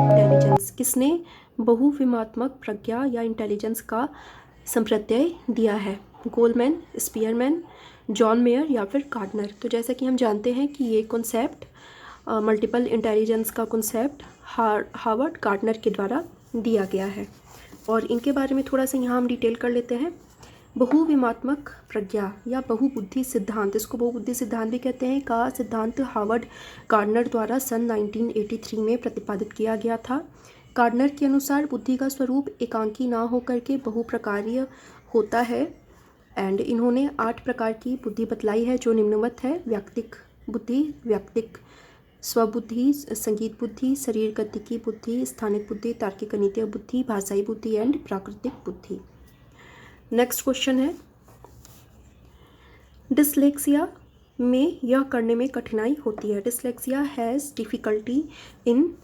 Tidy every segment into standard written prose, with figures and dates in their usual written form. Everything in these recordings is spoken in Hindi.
इंटेलिजेंस किसने बहुविमात्मक प्रज्ञा या इंटेलिजेंस का संप्रत्यय दिया है? गोलमैन, स्पीयरमैन, जॉन मेयर या फिर गार्डनर। तो जैसा कि हम जानते हैं कि ये कॉन्सेप्ट मल्टीपल इंटेलिजेंस का कॉन्सेप्ट हार्वर्ड गार्डनर के द्वारा दिया गया है और इनके बारे में थोड़ा सा यहाँ हम डिटेल कर लेते हैं। बहुविमात्मक प्रज्ञा या बहुबुद्धि सिद्धांत, इसको बहुबुद्धि सिद्धांत भी कहते हैं, का सिद्धांत हार्वर्ड गार्डनर द्वारा सन 1983 में प्रतिपादित किया गया था। गार्डनर के अनुसार बुद्धि का स्वरूप एकांकी ना होकर के बहुप्रकारीय होता है एंड इन्होंने 8 प्रकार की बुद्धि बतलाई है जो निम्नवत है: व्यक्तिक बुद्धि, व्यक्तिक स्वबुद्धि, संगीत बुद्धि, शरीर गतिकी बुद्धि, स्थानिक बुद्धि, तार्किक गणितीय बुद्धि, भाषाई बुद्धि एंड प्राकृतिक बुद्धि। नेक्स्ट क्वेश्चन है, डिसलेक्सिया में यह करने में कठिनाई होती है। Dyslexia has difficulty in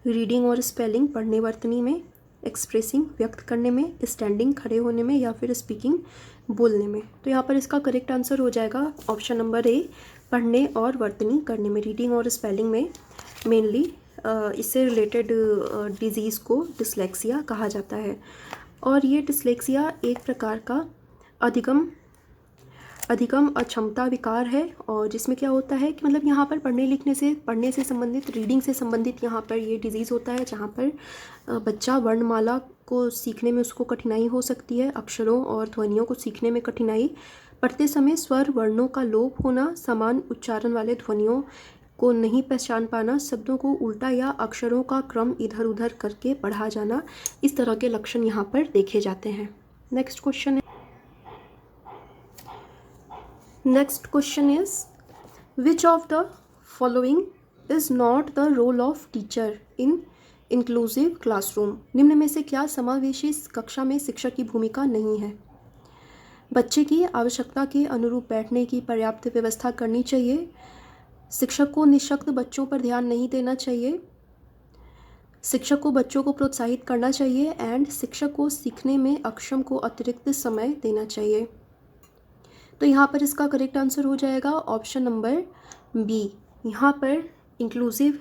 reading और स्पेलिंग, पढ़ने वर्तनी में, एक्सप्रेसिंग व्यक्त करने में, स्टैंडिंग खड़े होने में या फिर स्पीकिंग बोलने में। तो यहाँ पर इसका करेक्ट आंसर हो जाएगा ऑप्शन नंबर ए, पढ़ने और वर्तनी करने में, रीडिंग और स्पेलिंग में मेनली इससे रिलेटेड डिजीज़ को डिसलेक्सिया कहा जाता है। और ये डिसलेक्सिया एक प्रकार का अधिगम अक्षमता विकार है और जिसमें क्या होता है कि मतलब यहाँ पर पढ़ने से संबंधित, रीडिंग से संबंधित यहाँ पर ये डिजीज़ होता है जहाँ पर बच्चा वर्णमाला को सीखने में उसको कठिनाई हो सकती है, अक्षरों और ध्वनियों को सीखने में कठिनाई, पढ़ते समय स्वर वर्णों का लोप होना, समान उच्चारण वाले ध्वनियों को नहीं पहचान पाना, शब्दों को उल्टा या अक्षरों का क्रम इधर उधर करके पढ़ा जाना, इस तरह के लक्षण यहाँ पर देखे जाते हैं। Next question is which of the following is not the role of teacher in inclusive classroom. निम्न में से क्या समावेशी कक्षा में शिक्षक की भूमिका नहीं है? बच्चे की आवश्यकता के अनुरूप बैठने की पर्याप्त व्यवस्था करनी चाहिए, शिक्षक को निःशक्त बच्चों पर ध्यान नहीं देना चाहिए, शिक्षक को बच्चों को प्रोत्साहित करना चाहिए एंड शिक्षक को सीखने में अक्षम को अतिरिक्त समय देना चाहिए। तो यहाँ पर इसका करेक्ट आंसर हो जाएगा ऑप्शन नंबर बी। यहाँ पर इंक्लूसिव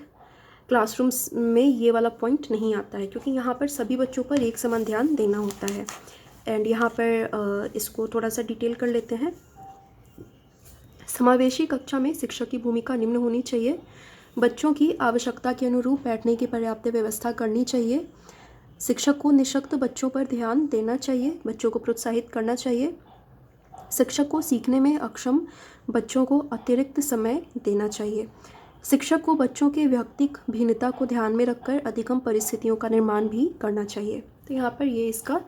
क्लासरूम्स में ये वाला पॉइंट नहीं आता है क्योंकि यहाँ पर सभी बच्चों पर एक समान ध्यान देना होता है। एंड यहाँ पर इसको थोड़ा सा डिटेल कर लेते हैं। समावेशी कक्षा में शिक्षक की भूमिका निम्न होनी चाहिए: बच्चों की आवश्यकता के अनुरूप बैठने की पर्याप्त व्यवस्था करनी चाहिए, शिक्षक को निःशक्त बच्चों पर ध्यान देना चाहिए, बच्चों को प्रोत्साहित करना चाहिए, शिक्षक को सीखने में अक्षम बच्चों को अतिरिक्त समय देना चाहिए, शिक्षक को बच्चों के व्यक्तिक भिन्नता को ध्यान में रखकर अधिगम परिस्थितियों का निर्माण भी करना चाहिए। तो यहाँ पर ये इसका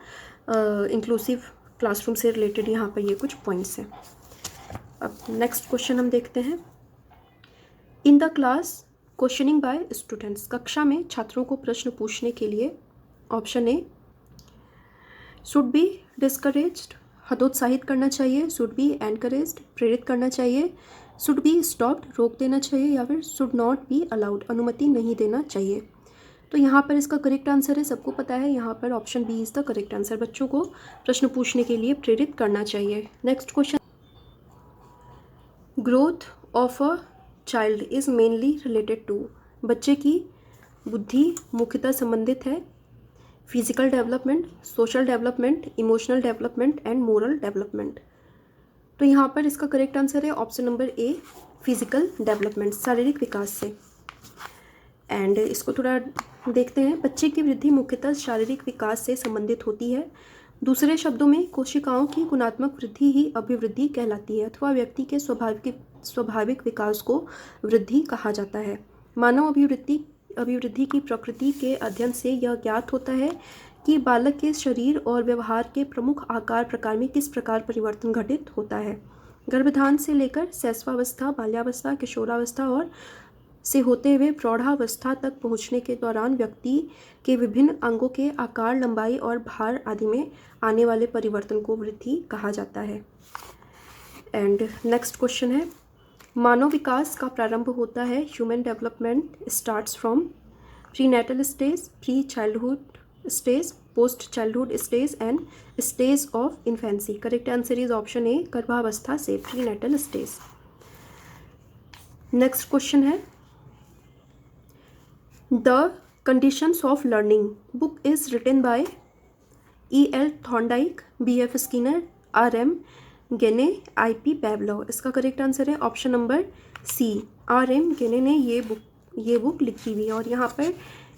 इंक्लूसिव क्लासरूम से रिलेटेड यहाँ पर ये कुछ पॉइंट्स हैं। अब नेक्स्ट क्वेश्चन हम देखते हैं। In the class questioning by students, कक्षा में छात्रों को प्रश्न पूछने के लिए option A should be discouraged, हतोत्साहित करना चाहिए, शुड बी एनकरेज्ड, प्रेरित करना चाहिए, शुड बी स्टॉप्ड, रोक देना चाहिए या फिर शुड नॉट बी अलाउड, अनुमति नहीं देना चाहिए। तो यहाँ पर इसका करेक्ट आंसर है, सबको पता है, यहाँ पर option B is the correct answer, बच्चों को प्रश्न पूछने के लिए प्रेरित करना चाहिए। Next question, growth of a child is mainly related to, बच्चे की बुद्धि मुख्यतः संबंधित है physical development, social development, emotional development and moral development. तो यहाँ पर इसका करेक्ट आंसर है option number A, physical development, शारीरिक विकास से। एंड इसको थोड़ा देखते हैं। बच्चे की वृद्धि मुख्यतः शारीरिक विकास से संबंधित होती है, दूसरे शब्दों में कोशिकाओं की गुणात्मक वृद्धि ही अभिवृद्धि कहलाती है अथवा व्यक्ति के स्वाभाविक विकास को वृद्धि कहा जाता है। मानव अभिवृद्धि की प्रकृति के अध्ययन से यह ज्ञात होता है कि बालक के शरीर और व्यवहार के प्रमुख आकार प्रकार में किस प्रकार परिवर्तन घटित होता है। गर्भधान से लेकर शैशवावस्था, बाल्यावस्था, किशोरावस्था और से होते हुए प्रौढ़ावस्था तक पहुंचने के दौरान व्यक्ति के विभिन्न अंगों के आकार, लंबाई और भार आदि में आने वाले परिवर्तन को वृद्धि कहा जाता है। एंड नेक्स्ट क्वेश्चन है, मानव विकास का प्रारंभ होता है, human development starts from prenatal stage, pre childhood stage, post childhood stage and stage of infancy. Correct answer is option A, गर्भावस्था से, प्रीनेटल स्टेज। नेक्स्ट क्वेश्चन है, the conditions of learning book is written by E.L. Thorndike, B.F. Skinner, R.M. Gagne, I.P. Pavlov. इसका करेक्ट आंसर है option number C, R.M. Gagne ने ये बुक लिखी हुई है। और यहाँ पर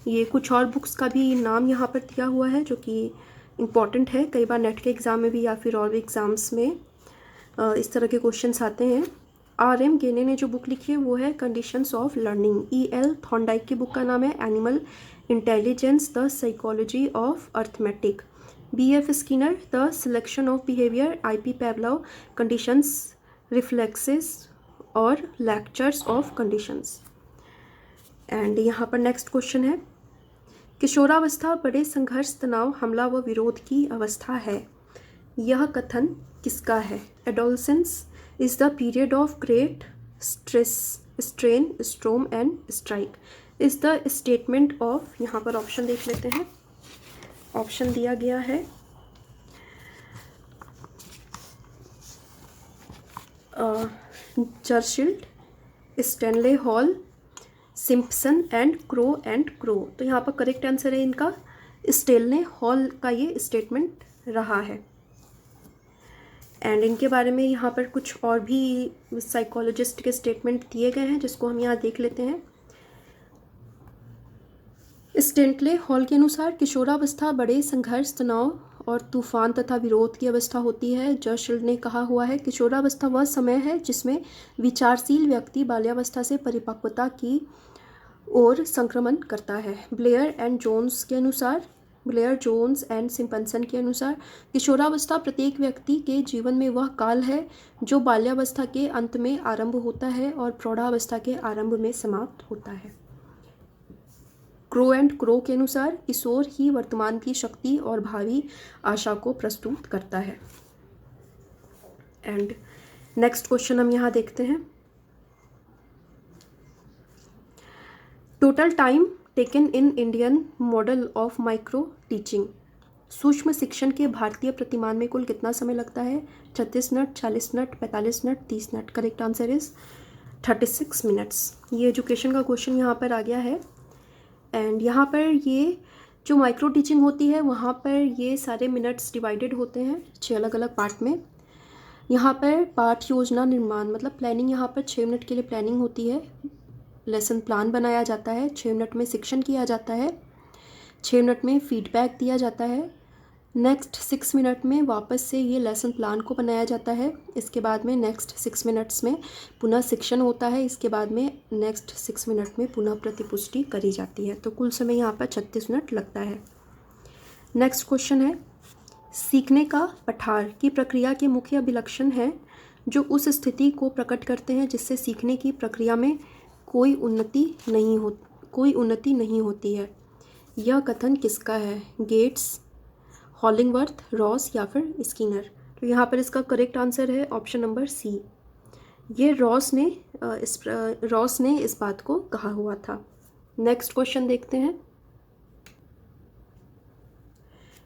ये कुछ और बुक्स का भी नाम यहाँ पर दिया हुआ है जो कि इम्पॉर्टेंट है, कई बार नेट के एग्ज़ाम में भी या फिर और भी एग्ज़ाम्स में इस तरह के क्वेश्चंस आते हैं। R.M. गेने ने जो बुक लिखी है वो है conditions of learning. E.L. Thorndike की बुक का नाम है animal intelligence the psychology of arithmetic. B.F. Skinner the selection of behaviour. I.P. Pavlov conditions, reflexes और लेक्चर्स ऑफ कंडीशंस। एंड यहाँ पर नेक्स्ट क्वेश्चन है, किशोरावस्था बड़े संघर्ष, तनाव, हमला व विरोध की अवस्था है। यह कथन किसका है? Adolescence is the period of great stress, strain, स्ट्रोम and strike. Is the statement of, यहाँ पर ऑप्शन देख लेते हैं। ऑप्शन दिया गया है Churchill, Stanley hall, Simpson and crow. तो यहाँ पर करेक्ट आंसर है इनका स्टैनले हॉल का ये स्टेटमेंट रहा है। एंड इनके बारे में यहाँ पर कुछ और भी साइकोलॉजिस्ट के स्टेटमेंट दिए गए हैं जिसको हम यहाँ देख लेते हैं। स्टैनले हॉल के अनुसार किशोरावस्था बड़े संघर्ष, तनाव और तूफान तथा विरोध की अवस्था होती है। चर्चिल ने कहा हुआ है किशोरावस्था वह समय है जिसमें विचारशील व्यक्ति बाल्यावस्था से परिपक्वता की ओर संक्रमण करता है। ब्लेयर जोन्स एंड सिम्पसन के अनुसार किशोरावस्था प्रत्येक व्यक्ति के जीवन में वह काल है जो बाल्यावस्था के अंत में आरंभ होता है और प्रौढ़ावस्था के आरंभ में समाप्त होता है। क्रो के अनुसार किशोर ही वर्तमान की शक्ति और भावी आशा को प्रस्तुत करता है। एंड नेक्स्ट क्वेश्चन हम यहाँ देखते हैं, total time taken in Indian model of micro teaching. सूक्ष्म शिक्षण के भारतीय प्रतिमान में कुल कितना समय लगता है? 36 minute, 40 minute, 45 minute, 30 minute. Correct answer is 36 minutes. ये एजुकेशन का क्वेश्चन यहाँ पर आ गया है। एंड यहाँ पर ये जो माइक्रो टीचिंग होती है वहाँ पर ये सारे मिनट्स डिवाइडेड होते हैं 6 अलग अलग पार्ट में। यहाँ पर पाठ योजना निर्माण मतलब प्लानिंग, यहाँ पर 6 मिनट के लिए प्लानिंग होती है, लेसन प्लान बनाया जाता है, 6 मिनट में शिक्षण किया जाता है, 6 मिनट में फीडबैक दिया जाता है, नेक्स्ट 6 मिनट में वापस से ये लेसन प्लान को बनाया जाता है, इसके बाद में नेक्स्ट 6 मिनट्स में पुनः शिक्षण होता है, इसके बाद में नेक्स्ट 6 मिनट में पुनः प्रतिपुष्टि करी जाती है। तो कुल समय यहाँ पर 36 मिनट लगता है। नेक्स्ट क्वेश्चन है, सीखने का पठार की प्रक्रिया के मुख्य अभिलक्षण हैं जो उस स्थिति को प्रकट करते हैं जिससे सीखने की प्रक्रिया में कोई उन्नति नहीं होती है। यह कथन किसका है? गेट्स, हॉलिंगवर्थ, रॉस या फिर स्किनर। तो यहाँ पर इसका करेक्ट आंसर है ऑप्शन नंबर सी। ये रॉस ने इस बात को कहा हुआ था। नेक्स्ट क्वेश्चन देखते हैं,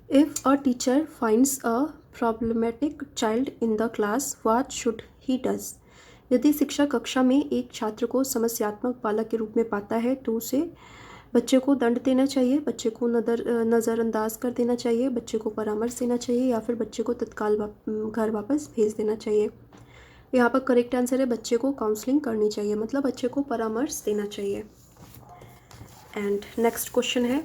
if a teacher finds a problematic child in the class what should he does. यदि शिक्षक कक्षा में एक छात्र को समस्यात्मक बालक के रूप में पाता है तो उसे बच्चे को दंड देना चाहिए, बच्चे को नज़रअंदाज कर देना चाहिए, बच्चे को परामर्श देना चाहिए या फिर बच्चे को तत्काल घर वापस भेज देना चाहिए। यहाँ पर करेक्ट आंसर है बच्चे को काउंसलिंग करनी चाहिए, मतलब बच्चे को परामर्श देना चाहिए। एंड नेक्स्ट क्वेश्चन है,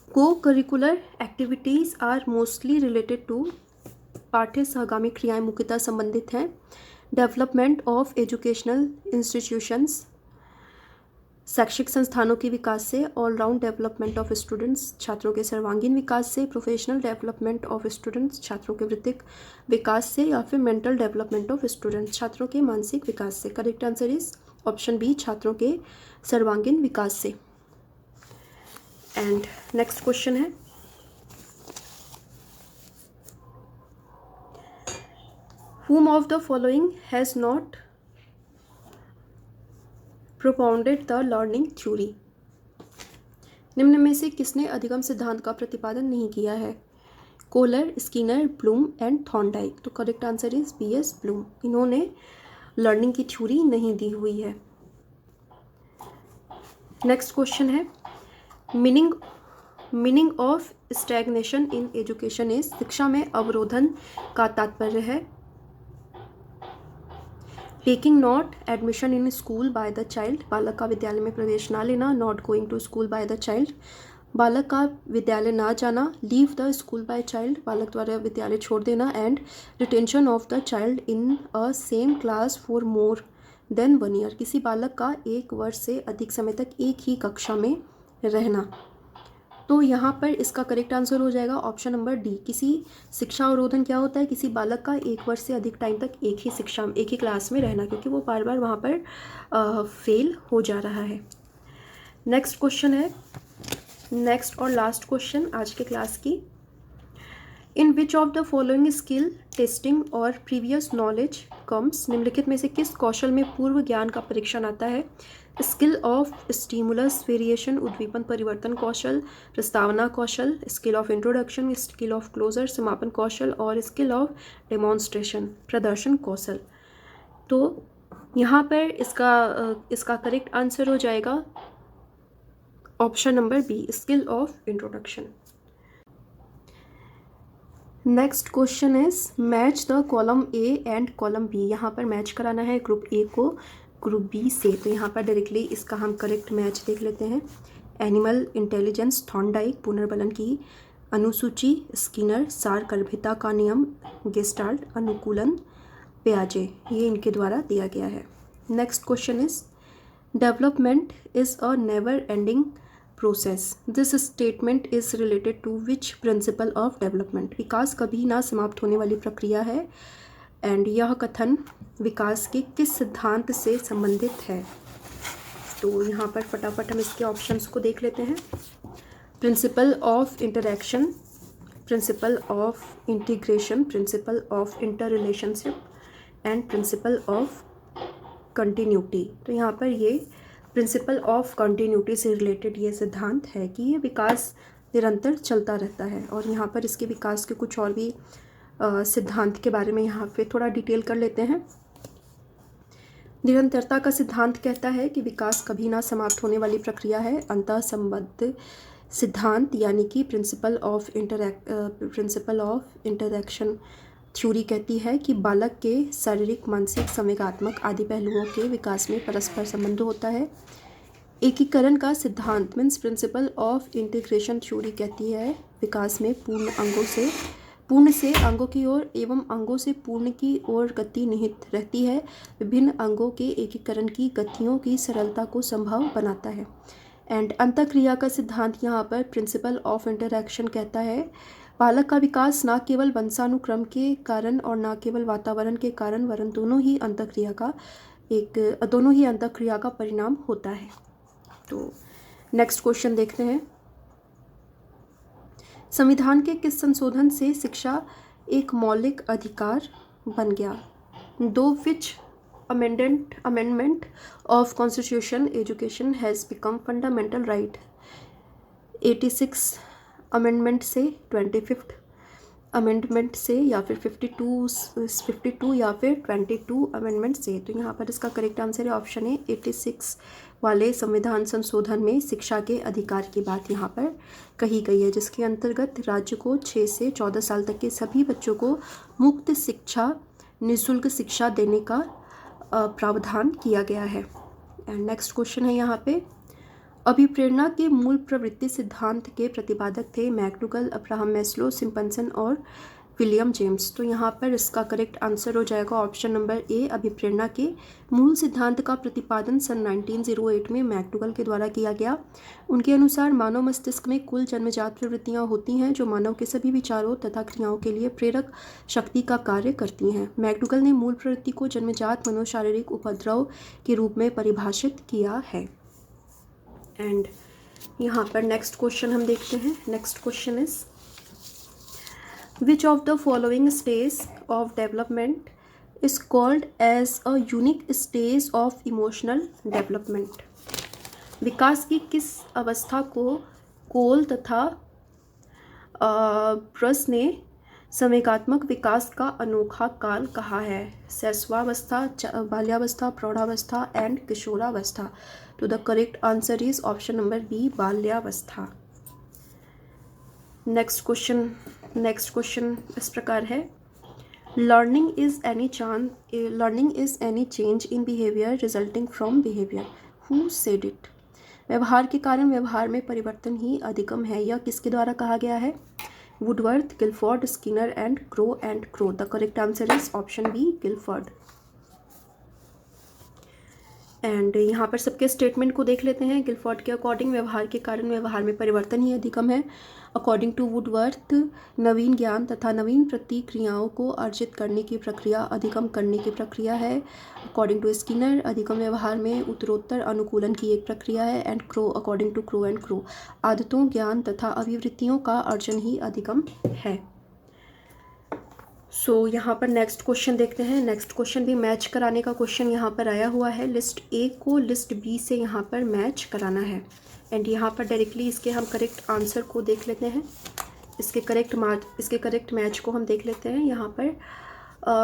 co curricular activities are mostly related to. पाठ्य सहगामी क्रियाएं मुख्यतः संबंधित हैं डेवलपमेंट ऑफ एजुकेशनल इंस्टीट्यूशंस, शैक्षिक संस्थानों के विकास से, ऑलराउंड डेवलपमेंट ऑफ स्टूडेंट्स, छात्रों के सर्वांगीण विकास से, प्रोफेशनल डेवलपमेंट ऑफ स्टूडेंट्स, छात्रों के वृत्तिक विकास से, या फिर मेंटल डेवलपमेंट ऑफ स्टूडेंट्स, छात्रों के मानसिक विकास से। Correct answer is option B, छात्रों के सर्वांगीण विकास से। एंड नेक्स्ट क्वेश्चन है, whom of the following has not propounded the learning theory। निम्न में से किसने अधिगम सिद्धांत का प्रतिपादन नहीं किया है? Kohler, Skinner, Bloom and Thorndike. तो correct answer is B is Bloom. इन्होंने लर्निंग की थ्योरी नहीं दी हुई है। नेक्स्ट क्वेश्चन है meaning of stagnation in education is, शिक्षा में अवरोधन का तात्पर्य है taking not admission in school by the child, बालक का विद्यालय में प्रवेश ना लेना, not going to school by the child, बालक का विद्यालय ना जाना, leave the school by child, बालक द्वारा विद्यालय छोड़ देना, and retention of the child in a same class for more than 1 year, किसी बालक का 1 वर्ष से अधिक समय तक एक ही कक्षा में रहना। तो यहाँ पर इसका करेक्ट आंसर हो जाएगा ऑप्शन नंबर डी। किसी शिक्षा अवरोधन क्या होता है? किसी बालक का 1 वर्ष से अधिक टाइम तक एक ही क्लास में रहना, क्योंकि वो बार बार वहाँ पर फेल हो जा रहा है। नेक्स्ट क्वेश्चन है, नेक्स्ट और लास्ट क्वेश्चन आज के क्लास की। In which of the following skill testing और प्रीवियस नॉलेज कम्स, निम्नलिखित में से किस कौशल में पूर्व ज्ञान का परीक्षण आता है? स्किल ऑफ स्टिमुलस वेरिएशन, उद्दीपन परिवर्तन कौशल, प्रस्तावना कौशल, skill of introduction, skill of closure समापन कौशल, और स्किल ऑफ डेमोन्स्ट्रेशन प्रदर्शन कौशल। तो यहाँ पर इसका करेक्ट आंसर हो जाएगा option number B, skill of introduction. Next question is match the column A and column B, यहाँ पर मैच कराना है ग्रुप ए को ग्रुप बी से। तो यहाँ पर डायरेक्टली इसका हम करेक्ट मैच देख लेते हैं। एनिमल इंटेलिजेंस थॉर्नडाइक, पुनर्बलन की अनुसूची स्किनर, सारगर्भिता का नियम गेस्टाल्ट, अनुकूलन पियाजे, ये इनके द्वारा दिया गया है। Next question is development is a never ending process, this statement is related to which principle of development, विकास कभी ना समाप्त होने वाली प्रक्रिया है, एंड यह कथन विकास के किस सिद्धांत से संबंधित है? तो यहाँ पर फटाफट हम इसके ऑप्शंस को देख लेते हैं। Principle of interaction, principle of integration, principle of inter relationship and principle of continuity. तो यहाँ पर ये प्रिंसिपल ऑफ कंटिन्यूटी से रिलेटेड ये सिद्धांत है कि ये विकास निरंतर चलता रहता है। और यहाँ पर इसके विकास के कुछ और भी सिद्धांत के बारे में यहाँ पे थोड़ा डिटेल कर लेते हैं। निरंतरता का सिद्धांत कहता है कि विकास कभी ना समाप्त होने वाली प्रक्रिया है। अंतः संबद्ध सिद्धांत यानी कि प्रिंसिपल ऑफ इंटरैक्शन थ्योरी कहती है कि बालक के शारीरिक, मानसिक, संवेगात्मक आदि पहलुओं के विकास में परस्पर संबंध होता है। एकीकरण का सिद्धांत means principle of integration theory कहती है विकास में पूर्ण से अंगों की ओर एवं अंगों से पूर्ण की ओर गति निहित रहती है। विभिन्न अंगों के एकीकरण की गतियों की सरलता को संभव बनाता है। एंड अंतःक्रिया का सिद्धांत यहाँ पर प्रिंसिपल ऑफ इंटरैक्शन कहता है बालक का विकास न केवल वंशानुक्रम के कारण और न केवल वातावरण के कारण वरन दोनों ही अंतःक्रिया का परिणाम होता है। तो नेक्स्ट क्वेश्चन देखते हैं। संविधान के किस संशोधन से शिक्षा एक मौलिक अधिकार बन गया? दो विच amendment of constitution education has become fundamental right? 86 amendment से, 25th अमेंडमेंट से, या फिर 52 या फिर 22 अमेंडमेंट से। तो यहाँ पर इसका करेक्ट आंसर है ऑप्शन है 86 वाले संविधान संशोधन में शिक्षा के अधिकार की बात यहाँ पर कही गई है, जिसके अंतर्गत राज्य को 6 से 14 साल तक के सभी बच्चों को मुफ्त शिक्षा, निःशुल्क शिक्षा देने का प्रावधान किया गया है। एंड नेक्स्ट क्वेश्चन है यहाँ पे, अभिप्रेरणा के मूल प्रवृत्ति सिद्धांत के प्रतिपादक थे मैकडूगल, अब्राहम मैस्लो, सिम्पसन और विलियम जेम्स। तो यहाँ पर इसका करेक्ट आंसर हो जाएगा ऑप्शन नंबर ए, अभिप्रेरणा के मूल सिद्धांत का प्रतिपादन सन 1908 में मैकडूगल के द्वारा किया गया। उनके अनुसार मानव मस्तिष्क में कुल जन्मजात प्रवृत्तियाँ होती हैं जो मानव के सभी विचारों तथा क्रियाओं के लिए प्रेरक शक्ति का कार्य करती हैं। मैकडूगल ने मूल प्रवृत्ति को जन्मजात मनोशारीरिक उपद्रव के रूप में परिभाषित किया है। एंड यहाँ पर नेक्स्ट क्वेश्चन हम देखते हैं। Next question is which of the following stage of development is called as a unique stage of emotional development? विकास की किस अवस्था को कोल तथा ब्रस ने संवेगात्मक विकास का अनोखा काल कहा है? शैशवावस्था, बाल्यावस्था, प्रौढ़ावस्था एंड किशोरावस्था। तो the correct answer is option number B, बाल्यावस्था। नेक्स्ट क्वेश्चन इस प्रकार है, learning is any change in behaviour resulting from behaviour, who said it? व्यवहार के कारण व्यवहार में परिवर्तन ही अधिगम है, यह किसके द्वारा कहा गया है? Woodworth, Guilford, Skinner and Crow. The correct answer is option B, Guilford. And यहाँ पर सबके स्टेटमेंट को देख लेते हैं। गिलफोर्ड के अकॉर्डिंग व्यवहार के कारण व्यवहार में परिवर्तन ही अधिगम है। अकॉर्डिंग टू वुडवर्थ, नवीन ज्ञान तथा नवीन प्रतिक्रियाओं को अर्जित करने की प्रक्रिया अधिगम करने की प्रक्रिया है। अकॉर्डिंग टू स्किनर, अधिगम व्यवहार में उत्तरोत्तर अनुकूलन की एक प्रक्रिया है। And Crow, according to Crow and Crow, आदतों, ज्ञान तथा अभिवृत्तियों का अर्जन ही अधिगम है। सो यहाँ पर नेक्स्ट क्वेश्चन देखते हैं। नेक्स्ट क्वेश्चन भी मैच कराने का क्वेश्चन यहाँ पर आया हुआ है। लिस्ट ए को लिस्ट बी से यहाँ पर मैच कराना है। एंड यहाँ पर डायरेक्टली इसके हम करेक्ट आंसर को देख लेते हैं। इसके करेक्ट मैच को हम देख लेते हैं। यहाँ पर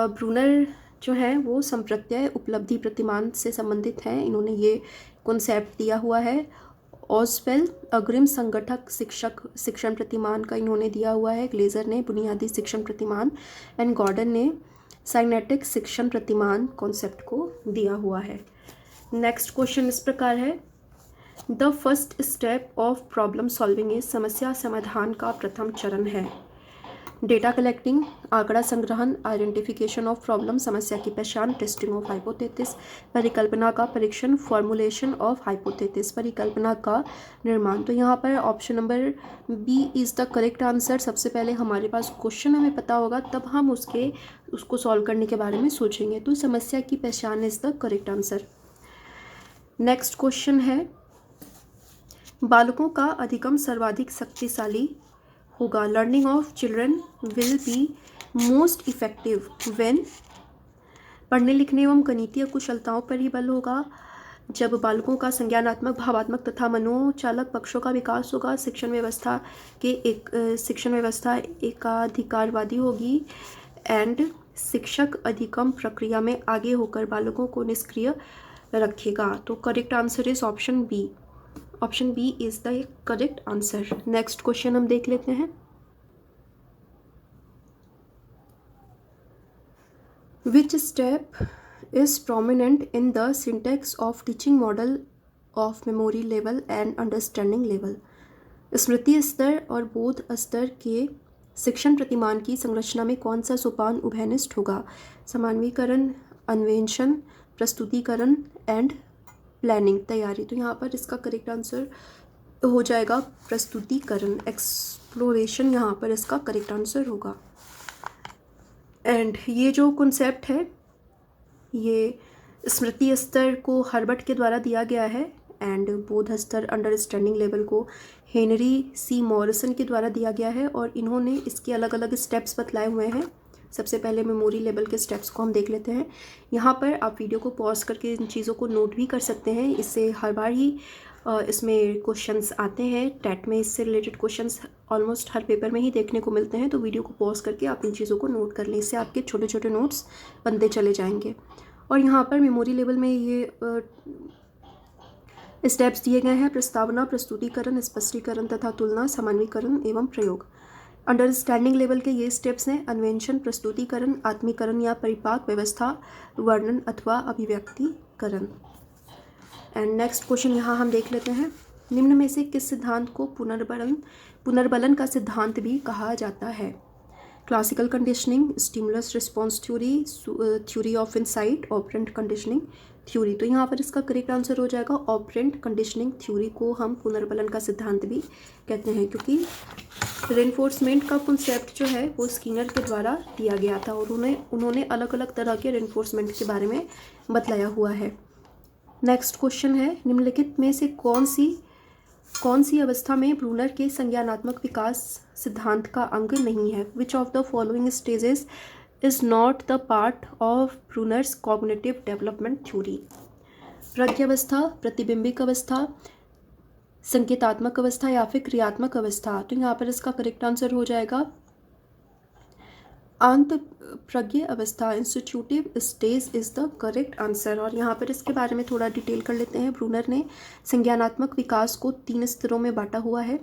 ब्रूनर जो है वो संप्रत्यय उपलब्धि प्रतिमान से संबंधित हैं। इन्होंने ये कॉन्सेप्ट दिया हुआ है। ऑसवेल अग्रिम संगठक शिक्षण प्रतिमान का इन्होंने दिया हुआ है। ग्लेजर ने बुनियादी शिक्षण प्रतिमान एंड गॉर्डन ने साइनेटिक शिक्षण प्रतिमान कॉन्सेप्ट को दिया हुआ है। नेक्स्ट क्वेश्चन इस प्रकार है, the first step of problem solving is, समस्या समाधान का प्रथम चरण है। डेटा कलेक्टिंग, आंकड़ा संग्रहण, आइडेंटिफिकेशन ऑफ प्रॉब्लम, समस्या की पहचान, टेस्टिंग ऑफ हाइपोथेसिस, परिकल्पना का परीक्षण, फॉर्मुलेशन ऑफ हाइपोथेसिस, परिकल्पना का निर्माण। तो यहाँ पर option number B is the correct answer. सबसे पहले हमारे पास क्वेश्चन हमें पता होगा, तब हम उसको सॉल्व करने के बारे में सोचेंगे। तो समस्या की पहचान is the correct answer. Next question है, बालकों का अधिगम सर्वाधिक शक्तिशाली होगा। Learning of children will be most effective when, पढ़ने लिखने एवं गणितीय कुशलताओं पर ही बल होगा जब बालकों का संज्ञानात्मक, भावात्मक तथा मनोचालक पक्षों का विकास होगा। शिक्षण व्यवस्था एकाधिकारवादी होगी। एंड शिक्षक अधिगम प्रक्रिया में आगे होकर बालकों को निष्क्रिय रखेगा। तो correct answer is option B. Option B is the correct answer. Next question हम देख लेते हैं। Which step is prominent in the syntax of teaching model of memory level and understanding level? स्मृति स्तर और बोध स्तर के शिक्षण प्रतिमान की संरचना में कौन सा सोपान उभयनिष्ठ होगा? समान्वीकरण, अन्वेषण, प्रस्तुतिकरण एंड प्लानिंग, तैयारी। तो यहाँ पर इसका करेक्ट आंसर हो जाएगा प्रस्तुतिकरण, एक्सप्लोरेशन यहाँ पर इसका करेक्ट आंसर होगा। एंड ये जो कॉन्सेप्ट है ये स्मृति स्तर को हर्बर्ट के द्वारा दिया गया है। एंड बोध स्तर, अंडरस्टैंडिंग लेवल को हेनरी सी मॉरिसन के द्वारा दिया गया है। और इन्होंने इसके अलग अलग स्टेप्स बतलाए हुए हैं। सबसे पहले मेमोरी लेवल के स्टेप्स को हम देख लेते हैं। यहाँ पर आप वीडियो को पॉज करके इन चीज़ों को नोट भी कर सकते हैं। इससे हर बार ही इसमें क्वेश्चंस आते हैं। टेट में इससे रिलेटेड क्वेश्चंस ऑलमोस्ट हर पेपर में ही देखने को मिलते हैं। तो वीडियो को पॉज करके आप इन चीज़ों को नोट कर लें, इससे आपके छोटे छोटे नोट्स बनते चले जाएंगे। और यहाँ पर मेमोरी लेवल में ये स्टेप्स दिए गए हैं: प्रस्तावना, प्रस्तुतिकरण, स्पष्टीकरण तथा तुलना, सामान्यीकरण एवं प्रयोग। अंडरस्टैंडिंग लेवल के ये स्टेप्स हैं: अन्वेषण, प्रस्तुतिकरण, आत्मीकरण या परिपाक, व्यवस्था, वर्णन अथवा अभिव्यक्तिकरण। एंड नेक्स्ट क्वेश्चन यहाँ हम देख लेते हैं। निम्न में से किस सिद्धांत को पुनर्बलन का सिद्धांत भी कहा जाता है? Classical conditioning, stimulus response theory, theory of insight, operant conditioning theory. तो यहाँ पर इसका करेक्ट आंसर हो जाएगा ऑपरेंट कंडीशनिंग थ्योरी को हम पुनर्बलन का सिद्धांत भी कहते हैं, क्योंकि रेनफोर्समेंट का कॉन्सेप्ट जो है वो स्किनर के द्वारा दिया गया था और उन्होंने अलग अलग तरह के रेनफोर्समेंट के बारे में बतलाया हुआ है। नेक्स्ट क्वेश्चन है, निम्नलिखित में से कौन सी अवस्था में ब्रूनर के संज्ञानात्मक विकास सिद्धांत का अंग नहीं है? Which of the following stages is not the part of Bruner's cognitive development theory? प्रज्ञावस्था, प्रतिबिंबिक अवस्था, संकेतात्मक अवस्था या फिर क्रियात्मक अवस्था? तो यहाँ पर इसका करेक्ट आंसर हो जाएगा अंत प्रज्ञ अवस्था intuitive stage is the correct answer. और यहाँ पर इसके बारे में थोड़ा डिटेल कर लेते हैं। ब्रूनर ने संज्ञानात्मक विकास को 3 स्तरों में बांटा हुआ है,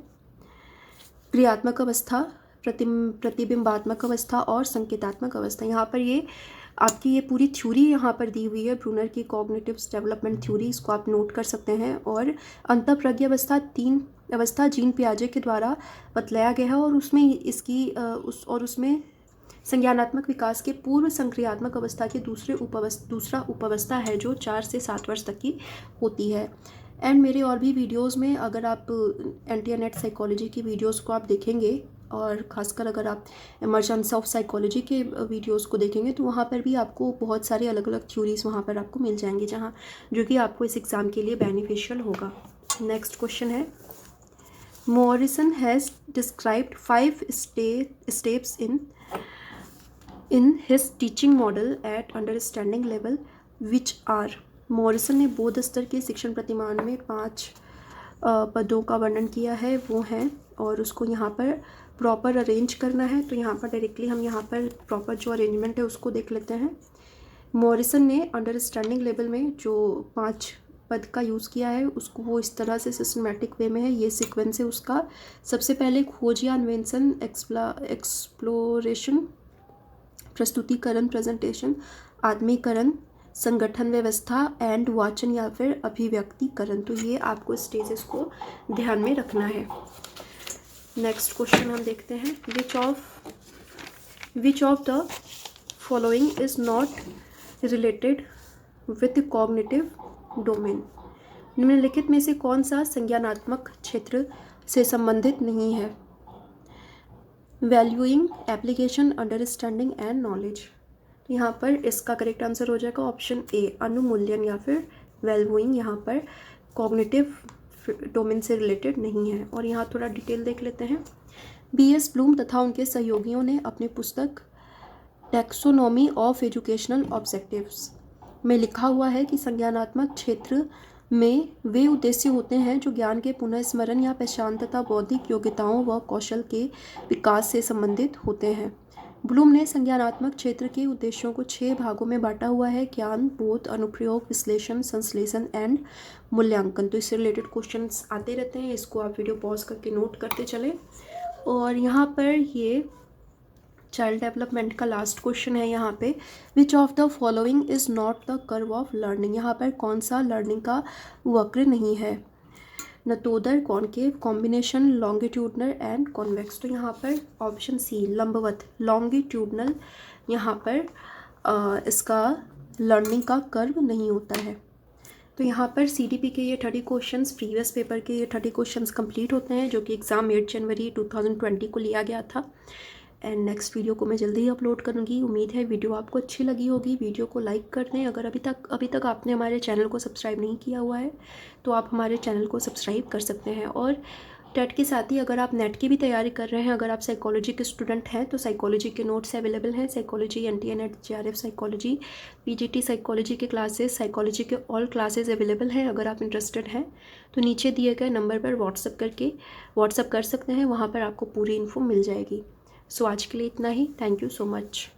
क्रियात्मक अवस्था, प्रतिबिंबात्मक अवस्था और संकेतात्मक अवस्था। यहाँ पर ये आपकी ये पूरी थ्योरी यहाँ पर दी हुई है, ब्रूनर की कॉग्निटिव डेवलपमेंट थ्योरी, इसको आप नोट कर सकते हैं। और अंतःप्रज्ञ अवस्था 3 अवस्था जीन पियाजे के द्वारा बतलाया गया है, और उसमें संज्ञानात्मक विकास के पूर्व संक्रियात्मक अवस्था के दूसरा उपावस्था है जो 4 से 7 वर्ष तक की होती है। एंड मेरे और भी वीडियोस में अगर आप एंटी-नेट साइकोलॉजी की वीडियोस को आप देखेंगे, और ख़ासकर अगर आप इमर्जेंस ऑफ साइकोलॉजी के वीडियोस को देखेंगे, तो वहाँ पर भी आपको बहुत सारे अलग अलग थ्योरीज वहाँ पर आपको मिल जाएंगी, जो कि आपको इस एग्ज़ाम के लिए बेनिफिशियल होगा। नेक्स्ट क्वेश्चन है, Morrison has described 5 steps in his teaching model at understanding level which are. Morrison ने बौद्ध स्तर के शिक्षण प्रतिमान में 5 पदों का वर्णन किया है, वो हैं, और उसको यहाँ पर प्रॉपर अरेंज करना है। तो यहाँ पर डायरेक्टली हम यहाँ पर प्रॉपर जो अरेंजमेंट है उसको देख लेते हैं। मॉरिसन ने अंडरस्टैंडिंग लेवल में जो 5 पद का यूज़ किया है उसको वो इस तरह से सिस्टमेटिक वे में है, ये सीक्वेंस है उसका। सबसे पहले खोज या अन्वेषण, एक्सप्लोरेशन, प्रस्तुतिकरण प्रेजेंटेशन, आत्मीकरण, संगठन व्यवस्था एंड वाचन या फिर अभिव्यक्तिकरण। तो ये आपको स्टेजेस को ध्यान में रखना है। नेक्स्ट क्वेश्चन हम देखते हैं, विच of the following is not related with cognitive domain. निम्नलिखित में से कौन सा संज्ञानात्मक क्षेत्र से संबंधित नहीं है। Valuing, application, understanding and knowledge. यहाँ पर इसका करेक्ट आंसर हो जाएगा ऑप्शन ए, अनुमूल्यन या फिर वैल्यूइंग। यहाँ पर कॉग्निटिव डोमेन से रिलेटेड नहीं है। और यहाँ थोड़ा डिटेल देख लेते हैं। B.S. ब्लूम तथा उनके सहयोगियों ने अपनी पुस्तक टैक्सोनॉमी ऑफ एजुकेशनल ऑब्जेक्टिव्स में लिखा हुआ है कि संज्ञानात्मक क्षेत्र में वे उद्देश्य होते हैं जो ज्ञान के पुनर्स्मरण या पहचान तथा बौद्धिक योग्यताओं व कौशल के विकास से संबंधित होते हैं। ब्लूम ने संज्ञानात्मक क्षेत्र के उद्देश्यों को 6 भागों में बांटा हुआ है, ज्ञान, बोध, अनुप्रयोग, विश्लेषण, संश्लेषण एंड मूल्यांकन। तो इससे रिलेटेड क्वेश्चंस आते रहते हैं, इसको आप वीडियो पॉज करके नोट करते चलें। और यहाँ पर ये चाइल्ड डेवलपमेंट का लास्ट क्वेश्चन है यहाँ पे, which of the following is not the curve of learning. यहाँ पर कौन सा लर्निंग का वक्र नहीं है। नतोदर, concave, combination, longitudinal and convex. तो यहाँ पर ऑप्शन सी, लंबवत, लॉन्गिट्यूडनल, यहाँ पर इसका लर्निंग का कर्व नहीं होता है। तो यहाँ पर CDP के ये 30 क्वेश्चंस, प्रीवियस पेपर के ये 30 क्वेश्चंस कंप्लीट होते हैं, जो कि एग्ज़ाम 8 जनवरी 2020 को लिया गया था। एंड नेक्स्ट वीडियो को मैं जल्दी ही अपलोड करूँगी। उम्मीद है वीडियो आपको अच्छी लगी होगी। वीडियो को लाइक कर दें। अगर अभी तक आपने हमारे चैनल को सब्सक्राइब नहीं किया हुआ है तो आप हमारे चैनल को सब्सक्राइब कर सकते हैं। और टेट के साथ ही अगर आप नेट की भी तैयारी कर रहे हैं, अगर आप साइकोलॉजी के स्टूडेंट हैं, तो साइकोलॉजी के नोट्स अवेलेबल हैं। Psychology, NT-NET, JRF psychology, PGT psychology के क्लासेस, साइकोलॉजी के ऑल क्लासेस अवेलेबल हैं। अगर आप इंटरेस्टेड हैं तो नीचे दिए गए नंबर पर व्हाट्सअप कर सकते हैं, वहाँ पर आपको पूरी इन्फो मिल जाएगी। सो आज के लिए इतना ही। Thank you so much.